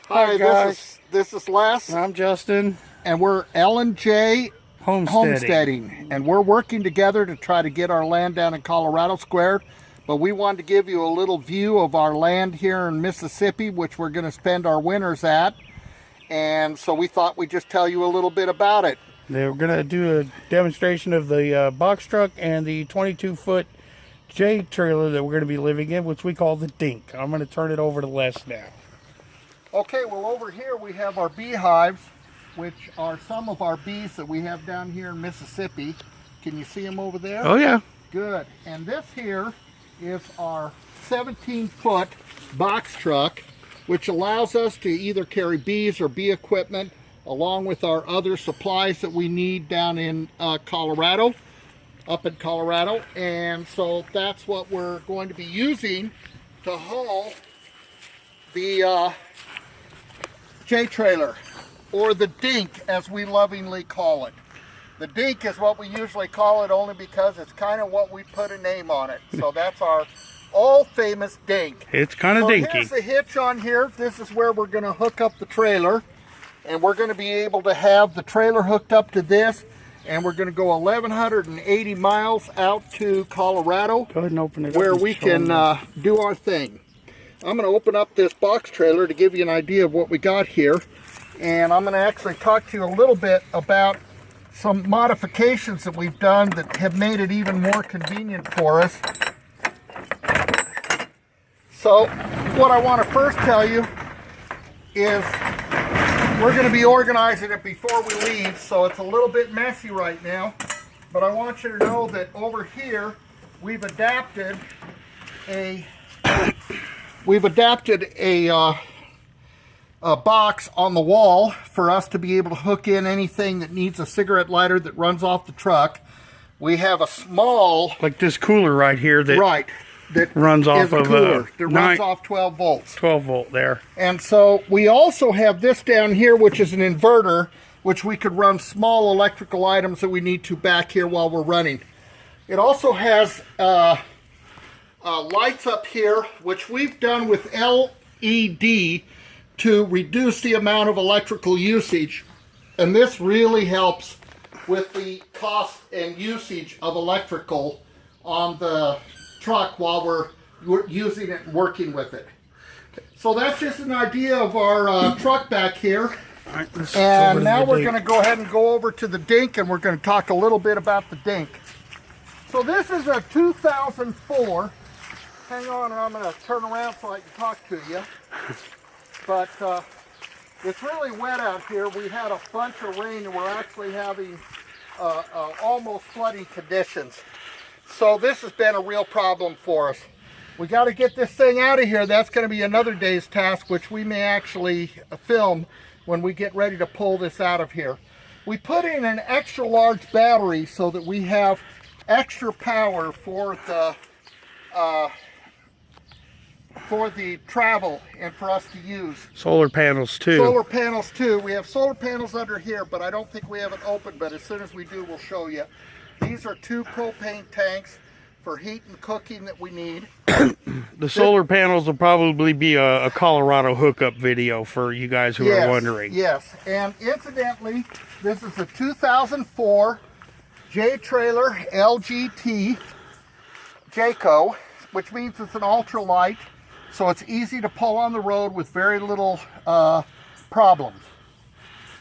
Hi guys, this is Les. I'm Justin. And we're L&J Homesteading. And we're working together to try to get our land down in Colorado squared. But we wanted to give you a little view of our land here in Mississippi, which we're going to spend our winters at. And so we thought we'd just tell you a little bit about it. They're going to do a demonstration of the box truck and the 22-foot J trailer that we're going to be living in, which we call the Dink. I'm going to turn it over to Les now. Okay, well over here we have our beehives, which are some of our bees that we have down here in Mississippi. Can you see them over there? Oh yeah. Good. And this here is our 17-foot box truck, which allows us to either carry bees or bee equipment along with our other supplies that we need down in Colorado, up in Colorado. And so that's what we're going to be using to haul the J trailer, or the Dink as we lovingly call it. The Dink is what we usually call it only because it's kind of what we put a name on it. So that's our all famous Dink. It's kind of dinky. Here's the hitch on here. This is where we're going to hook up the trailer. And we're going to be able to have the trailer hooked up to this. And we're going to go 1,180 miles out to Colorado. Go ahead and open it up where we can do our thing. I'm going to open up this box trailer to give you an idea of what we got here. And I'm going to actually talk to you a little bit about some modifications that we've done that have made it even more convenient for us. So what I want to first tell you is we're going to be organizing it before we leave, so it's a little bit messy right now. But I want you to know that over here we've adapted a box on the wall for us to be able to hook in anything that needs a cigarette lighter that runs off the truck. We have a small, like this cooler right here that that runs off of cooler that runs off 12 volts. 12 volt there. And so we also have this down here, which is an inverter, which we could run small electrical items that we need to back here while we're running. It also has lights up here, which we've done with LED to reduce the amount of electrical usage. And this really helps with the cost and usage of electrical on the truck while we're using it and working with it. So that's just an idea of our truck back here. Right, and now we're going to go ahead and go over to the Dink, and we're going to talk a little bit about the Dink. So this is a 2004. Hang on, I'm going to turn around so I can talk to you. But it's really wet out here. We had a bunch of rain, and we're actually having almost flooding conditions. So this has been a real problem for us. We got to get this thing out of here. That's going to be another day's task, which we may actually film when we get ready to pull this out of here. We put in an extra large battery so that we have extra power for the travel and for us to use. Solar panels too. Solar panels too. We have solar panels under here, but I don't think we have it open, but as soon as we do, we'll show you. These are 2 propane tanks for heat and cooking that we need. The solar panels will probably be a Colorado hookup video for you guys who are wondering. Yes, and incidentally, this is a 2004 J trailer LGT Jayco, which means it's an ultralight, so it's easy to pull on the road with very little problems.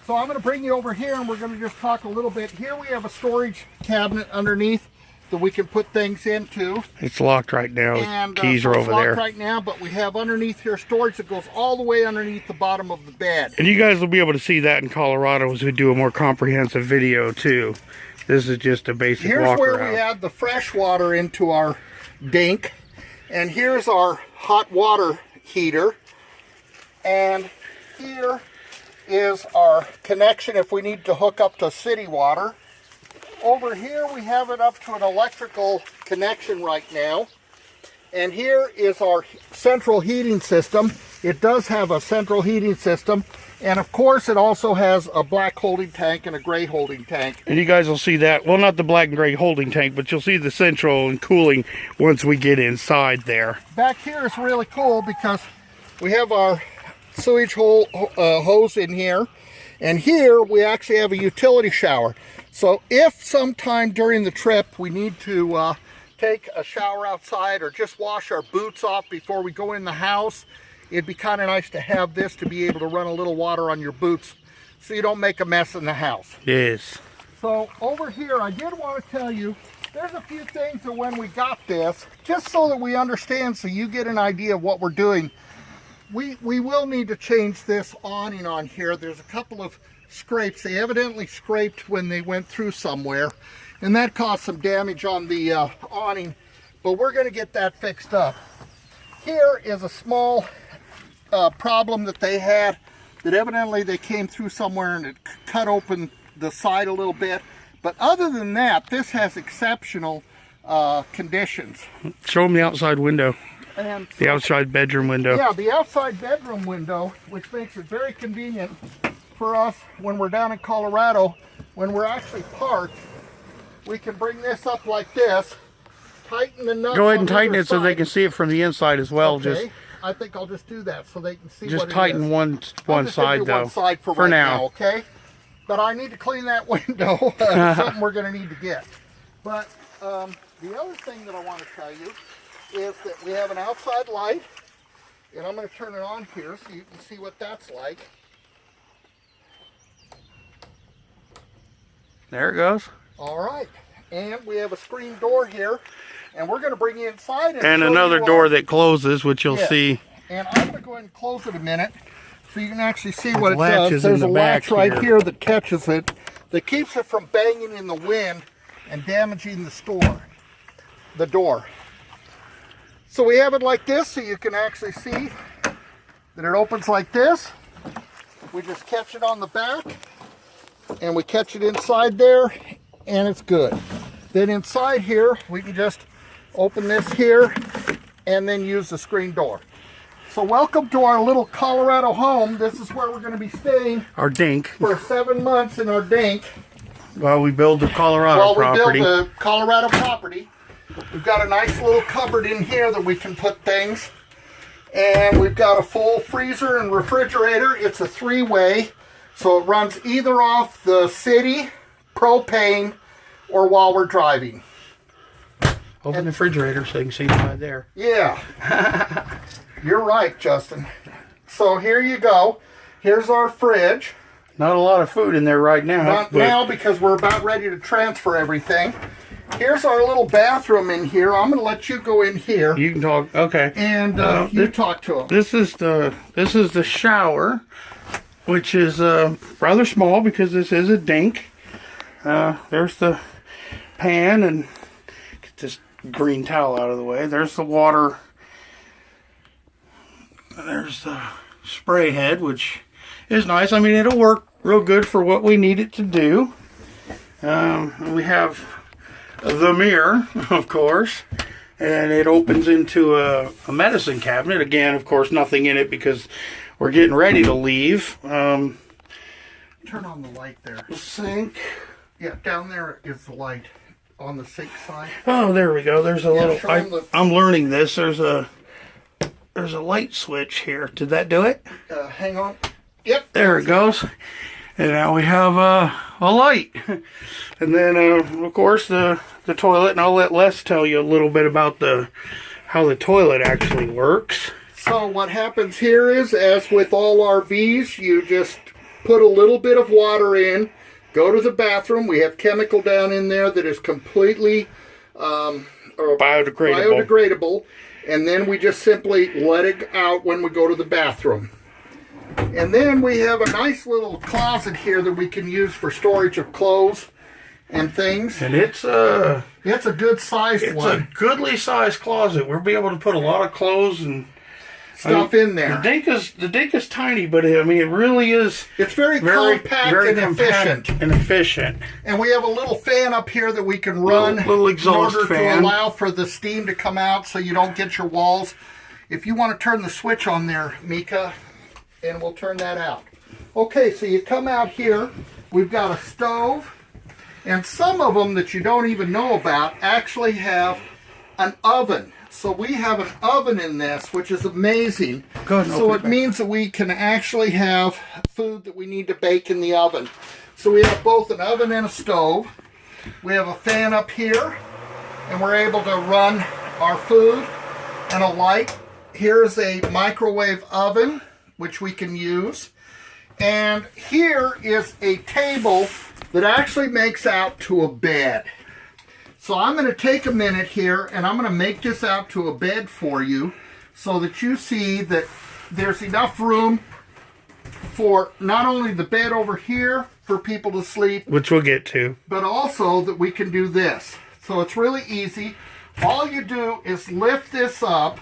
So I'm going to bring you over here, and we're going to just talk a little bit. Here we have a storage cabinet underneath that we can put things into. It's locked right now. And keys are over there. Right now, but we have underneath here storage that goes all the way underneath the bottom of the bed. And you guys will be able to see that in Colorado as we do a more comprehensive video too. This is just a basic walk around. Here's where we add the fresh water into our Dink. And here's our hot water heater. And here is our connection if we need to hook up to city water. Over here we have it up to an electrical connection right now. And here is our central heating system. It does have a central heating system. And of course it also has a black holding tank and a gray holding tank. And you guys will see that, well, not the black and gray holding tank, but you'll see the central and cooling once we get inside there. Back here is really cool because we have our sewage hose in here. And here we actually have a utility shower. So if sometime during the trip we need to take a shower outside or just wash our boots off before we go in the house, it'd be kind of nice to have this to be able to run a little water on your boots so you don't make a mess in the house. Yes. So over here, I did want to tell you, there's a few things that when we got this, just so that we understand, so you get an idea of what we're doing, we will need to change this awning on here. There's a couple of scrapes. They evidently scraped when they went through somewhere, and that caused some damage on the awning, but we're going to get that fixed up. Here is a small problem that they had, that evidently they came through somewhere and it cut open the side a little bit. But other than that, this has exceptional conditions. Show them the outside window. And the outside bedroom window. Yeah, the outside bedroom window, which makes it very convenient for us when we're down in Colorado. When we're actually parked, we can bring this up like this, tighten the nuts. Go ahead and tighten it so they can see it from the inside as well. Okay. I think I'll just do that so they can see just what it tighten is. one side though. One side for right now, okay? But I need to clean that window. Something we're going to need to get. But the other thing that I want to tell you is that we have an outside light, and I'm going to turn it on here so you can see what that's like. There it goes. All right, and we have a screen door here, and we're going to bring you inside. And another door that closes, which you'll see. And I'm going to go ahead and close it a minute so you can actually see what it latch does. There's a latch right here that catches it, that keeps it from banging in the wind and damaging the door. So we have it like this so you can actually see that it opens like this. We just catch it on the back and we catch it inside there, and it's good. Then inside here we can just open this here and then use the screen door. So welcome to our little Colorado home. This is where we're going to be staying. Our Dink. For 7 months in our Dink. While we build the Colorado property. While we build the Colorado property. We've got a nice little cupboard in here that we can put things. And we've got a full freezer and refrigerator. It's a 3-way. So it runs either off the city, propane, or while we're driving. Open the refrigerator so you can see inside there. Yeah. You're right, Justin. So here you go. Here's our fridge. Not a lot of food in there right now. Not now because we're about ready to transfer everything. Here's our little bathroom in here. I'm going to let you go in here. You can talk. Okay. And you talk to them. This is the shower, which is rather small because this is a Dink. There's the pan, and get this green towel out of the way. There's the water. There's the spray head, which is nice. I mean, it'll work real good for what we need it to do. We have the mirror, of course, and it opens into a medicine cabinet. Again, of course, nothing in it because we're getting ready to leave. Turn on the light there. Sink. Yeah, down there is the light on the sink side. Oh, there we go. There's a little. I'm learning this. There's a light switch here. Did that do it? Hang on. Yep. There it goes. And now we have a light. And then, of course, the toilet. And I'll let Les tell you a little bit about how the toilet actually works. So what happens here is, as with all RVs, you just put a little bit of water in, go to the bathroom. We have chemical down in there that is completely biodegradable. And then we just simply let it out when we go to the bathroom. And then we have a nice little closet here that we can use for storage of clothes and things. And it's a good sized one. It's a goodly sized closet. We'll be able to put a lot of clothes and stuff in there. The Dink is tiny, but it really is. It's very compact and efficient. And we have a little fan up here that we can run little exhaust in order fan to allow for the steam to come out so you don't get your walls. If you want to turn the switch on there, Mika, and we'll turn that out. Okay, so you come out here. We've got a stove, and some of them that you don't even know about actually have an oven. So we have an oven in this, which is amazing. Go ahead and so open it it back. means that we can actually have food that we need to bake in the oven. So we have both an oven and a stove. We have a fan up here, and we're able to run our food, and a light. Here's a microwave oven, which we can use. And here is a table that actually makes out to a bed. So I'm going to take a minute here, and I'm going to make this out to a bed for you so that you see that there's enough room for not only the bed over here for people to sleep, which we'll get to, but also that we can do this. So it's really easy. All you do is lift this up,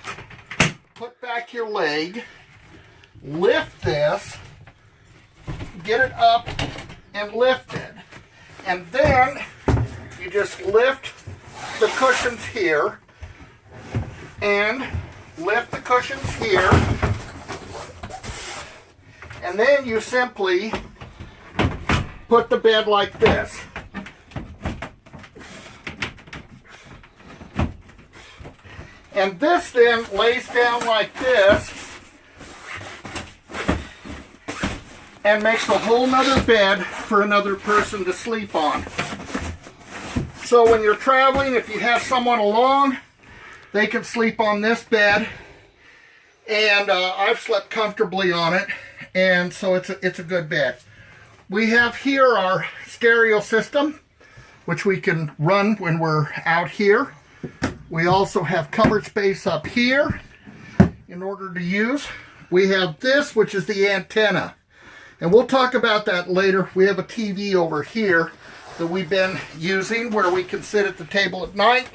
put back your leg, lift this, get it up and lift it. And then you just lift the cushions here and lift the cushions here. And then you simply put the bed like this. And this then lays down like this and makes a whole nother bed for another person to sleep on. So when you're traveling, if you have someone along, they can sleep on this bed. And I've slept comfortably on it, and so it's a good bed. We have here our stereo system, which we can run when we're out here. We also have cupboard space up here in order to use. We have this, which is the antenna. And we'll talk about that later. We have a TV over here that we've been using where we can sit at the table at night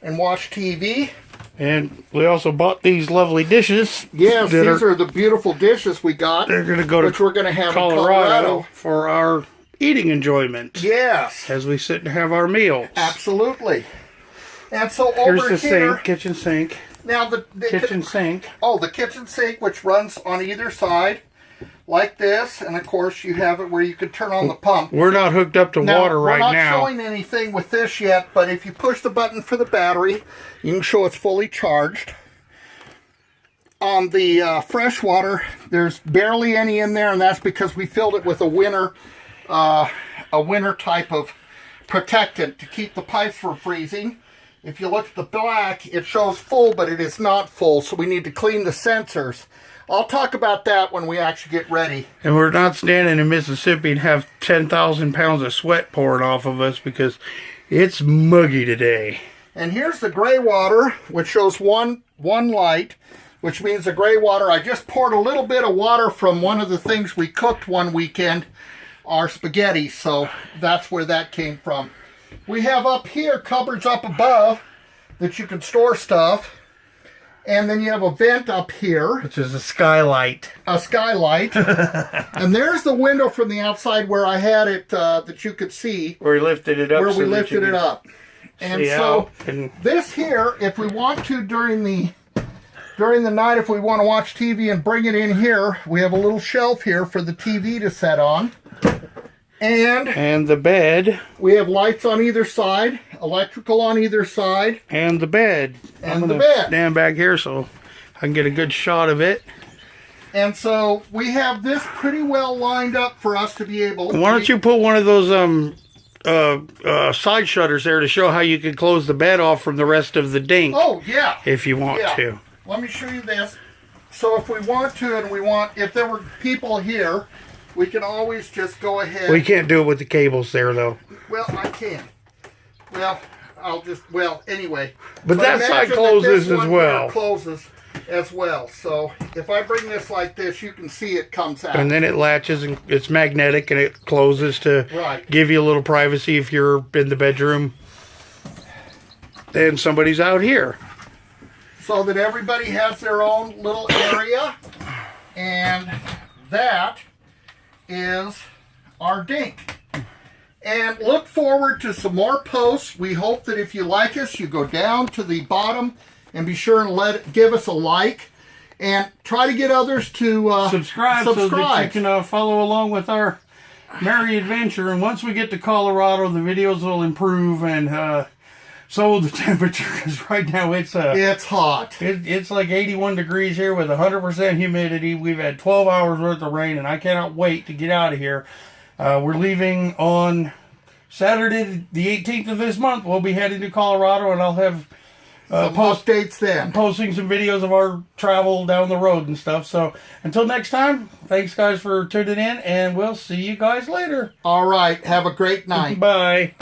and watch TV. And we also bought these lovely dishes. Yes, these are the beautiful dishes we got. They're going to go to which we're going to have Colorado, in Colorado for our eating enjoyment. Yes. As we sit and have our meals. Absolutely. And so Here's over the here, sink, kitchen sink. Now the kitchen sink. Oh, the kitchen sink, which runs on either side, like this, and of course you have it where you can turn on the pump. We're not hooked up to water right now. We're not showing anything with this yet, but if you push the button for the battery, you can show it's fully charged. On the fresh water, there's barely any in there, and that's because we filled it with a winter type of protectant to keep the pipes from freezing. If you look at the black, it shows full, but it is not full, so we need to clean the sensors. I'll talk about that when we actually get ready. And we're not standing in Mississippi and have 10,000 pounds of sweat pouring off of us because it's muggy today. And here's the gray water, which shows one light, which means the gray water. I just poured a little bit of water from one of the things we cooked one weekend, our spaghetti, so that's where that came from. We have up here cupboards up above that you can store stuff. And then you have a vent up here. Which is a skylight. A skylight. And there's the window from the outside where I had it that you could see. Where we lifted it up. Where we lifted it up. And so this here, if we want to during the night, if we want to watch TV and bring it in here, we have a little shelf here for the TV to set on. And the bed. We have lights on either side, electrical on either side. And the bed. And the bed. Stand back here so I can get a good shot of it. And so we have this pretty well lined up for us to be able to... Why don't you put one of those side shutters there to show how you can close the bed off from the rest of the dink. Oh, yeah. If you want to. Let me show you this. So if we want to, and if there were people here, we can always just go ahead. We can't do it with the cables there, though. Well, I can. Well, anyway. But that side closes as well. Closes as well. So if I bring this like this, you can see it comes out. And then it latches and it's magnetic and it closes to give you a little privacy if you're in the bedroom and somebody's out here. So that everybody has their own little area. And that is our dink. And look forward to some more posts. We hope that if you like us, you go down to the bottom and be sure and give us a like. And try to get others to subscribe so that you can follow along with our merry adventure. And once we get to Colorado, the videos will improve and So the temperature is right now It's hot. it's like 81 degrees here with 100% humidity. We've had 12 hours worth of rain, and I cannot wait to get out of here. We're leaving on Saturday, the 18th of this month. We'll be heading to Colorado, and I'll have Updates then. posting some videos of our travel down the road and stuff. So until next time, thanks guys for tuning in, and we'll see you guys later. All right. Have a great night. Bye.